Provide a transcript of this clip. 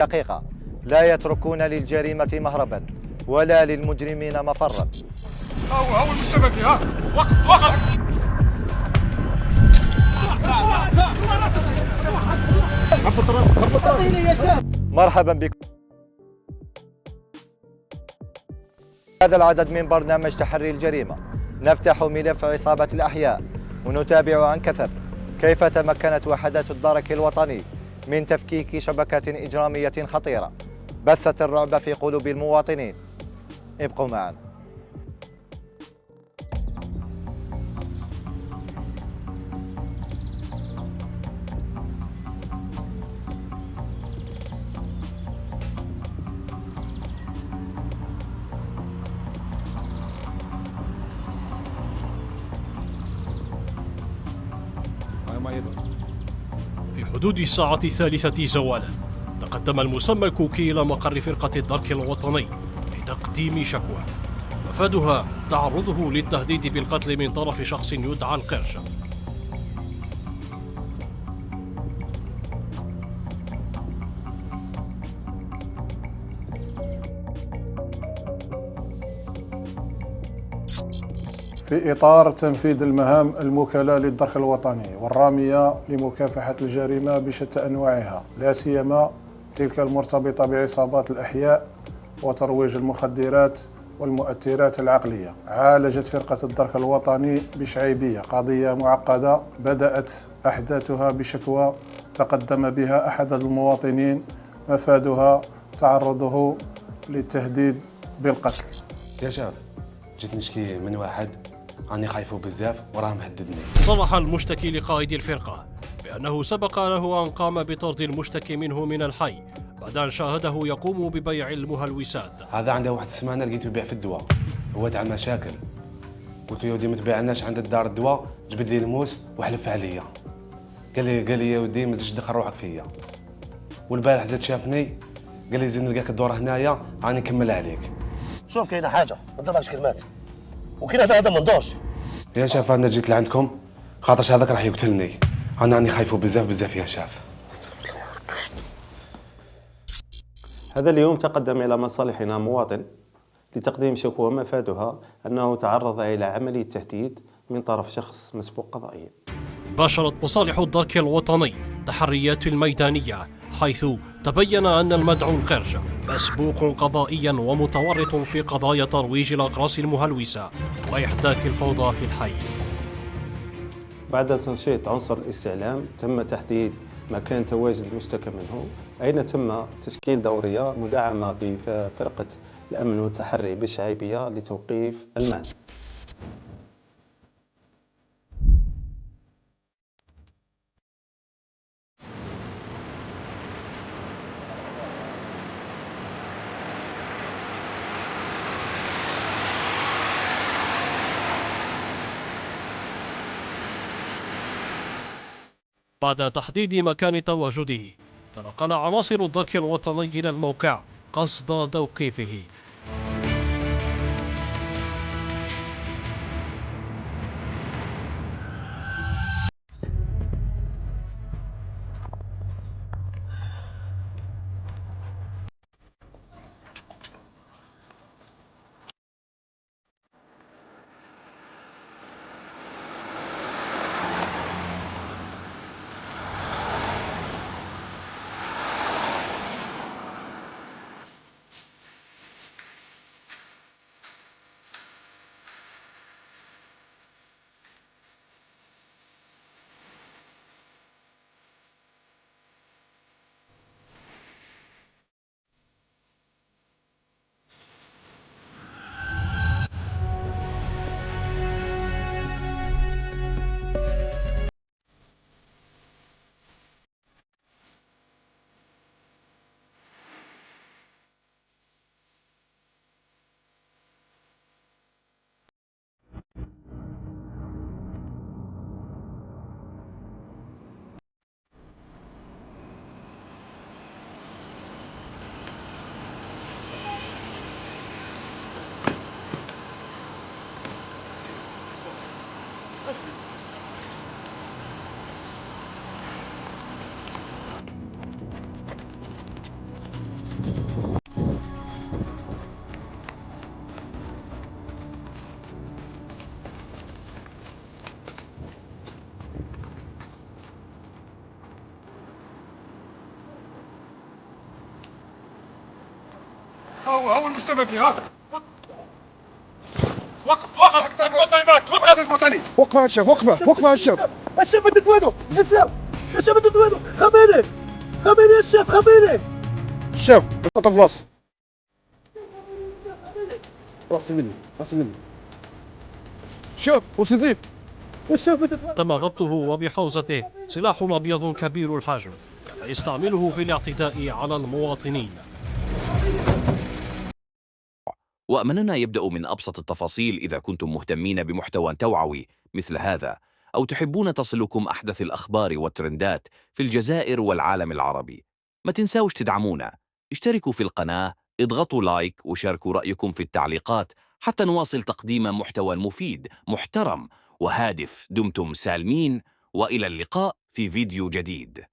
دقيقة لا يتركون للجريمة مهربا ولا للمجرمين مفرا. هو المشتبه فيها. وقف. مرحبا بكم. هذا العدد من برنامج تحري الجريمة نفتح ملف إصابة الأحياء ونتابع عن كثب كيف تمكنت وحدات الدرك الوطني من تفكيك شبكات إجرامية خطيرة بثت الرعب في قلوب المواطنين. ابقوا معنا. في حدود الساعة 3 زوالا تقدم المسمى الكوكي إلى مقر فرقة الدرك الوطني لتقديم شكوى مفادها تعرضه للتهديد بالقتل من طرف شخص يدعى القرشة. في إطار تنفيذ المهام الموكلة للدرك الوطني والرامية لمكافحة الجريمة بشتى أنواعها، لا سيما تلك المرتبطة بعصابات الأحياء وترويج المخدرات والمؤثرات العقلية، عالجت فرقة الدرك الوطني بشعيبية قضية معقدة بدأت أحداثها بشكوى تقدم بها أحد المواطنين مفادها تعرضه للتهديد بالقتل. يا شاف، جيت نشكي من واحد راني خايفه بزاف وراه مهددني. صرح المشتكي لقائد الفرقة بأنه سبق له أن قام بطرد المشتكي منه من الحي بعد أن شاهده يقوم ببيع المهلوسات. هذا عنده واحد السمانه لقيته يبيع في الدواء، هو تاع المشاكل. قلت له يا ودي ما تبيعناش عند الدار الدواء، جبد لي الموس وحلف عليا. قال لي يا ودي ما تزيدش تدخل روحك فيا. والبارح زاد شافني قال لي زيد نلقاك الدور هنايا راني نكمل عليك. شوف كاينه حاجه ما تضربش كلمات وكاين هذا ما ندورش. يا شاف انا جيت لعندكم خاطرش هذاك راح يقتلني، انا راني خايفه بزاف يا شاف. هذا اليوم تقدم إلى مصالحنا مواطن لتقديم شكوى مفادها أنه تعرض إلى عملية تهديد من طرف شخص مسبوق قضائيا. باشرت مصالح الدرك الوطني تحريات الميدانية حيث تبين أن المدعو القرشة مسبوق قضائيا ومتورط في قضايا ترويج الأقراص المهلوسة وإحداث الفوضى في الحي. بعد تنشيط عنصر الاستعلام تم تحديد مكان تواجد المشتكى منه، أين تم تشكيل دورية مدعمة بفرقة الأمن والتحري بالشعيبية لتوقيف المال. بعد تحديد مكان تواجده تنقل عناصر الدرك الوطني إلى الموقع قصد توقيفه. هو المستوى فيها. وقف الوطني. وقف الوطني. وقفها الشيف، وقفها الشيف. الشيف بدك وينه؟ الشيف بدك وينه؟ خبيني الشيف خبيني. الشيف بطل بلاص. راسي مني. شوف وسيديف. الشيف بدك. تم ربطه وبحوزته سلاح أبيض كبير الحجم يستعمله في الاعتداء على المواطنين. وأملنا يبدأ من أبسط التفاصيل. إذا كنتم مهتمين بمحتوى توعوي مثل هذا أو تحبون تصلكم أحدث الأخبار والترندات في الجزائر والعالم العربي، ما تنساوش تدعمونا. اشتركوا في القناة، اضغطوا لايك وشاركوا رأيكم في التعليقات حتى نواصل تقديم محتوى مفيد محترم وهادف. دمتم سالمين وإلى اللقاء في فيديو جديد.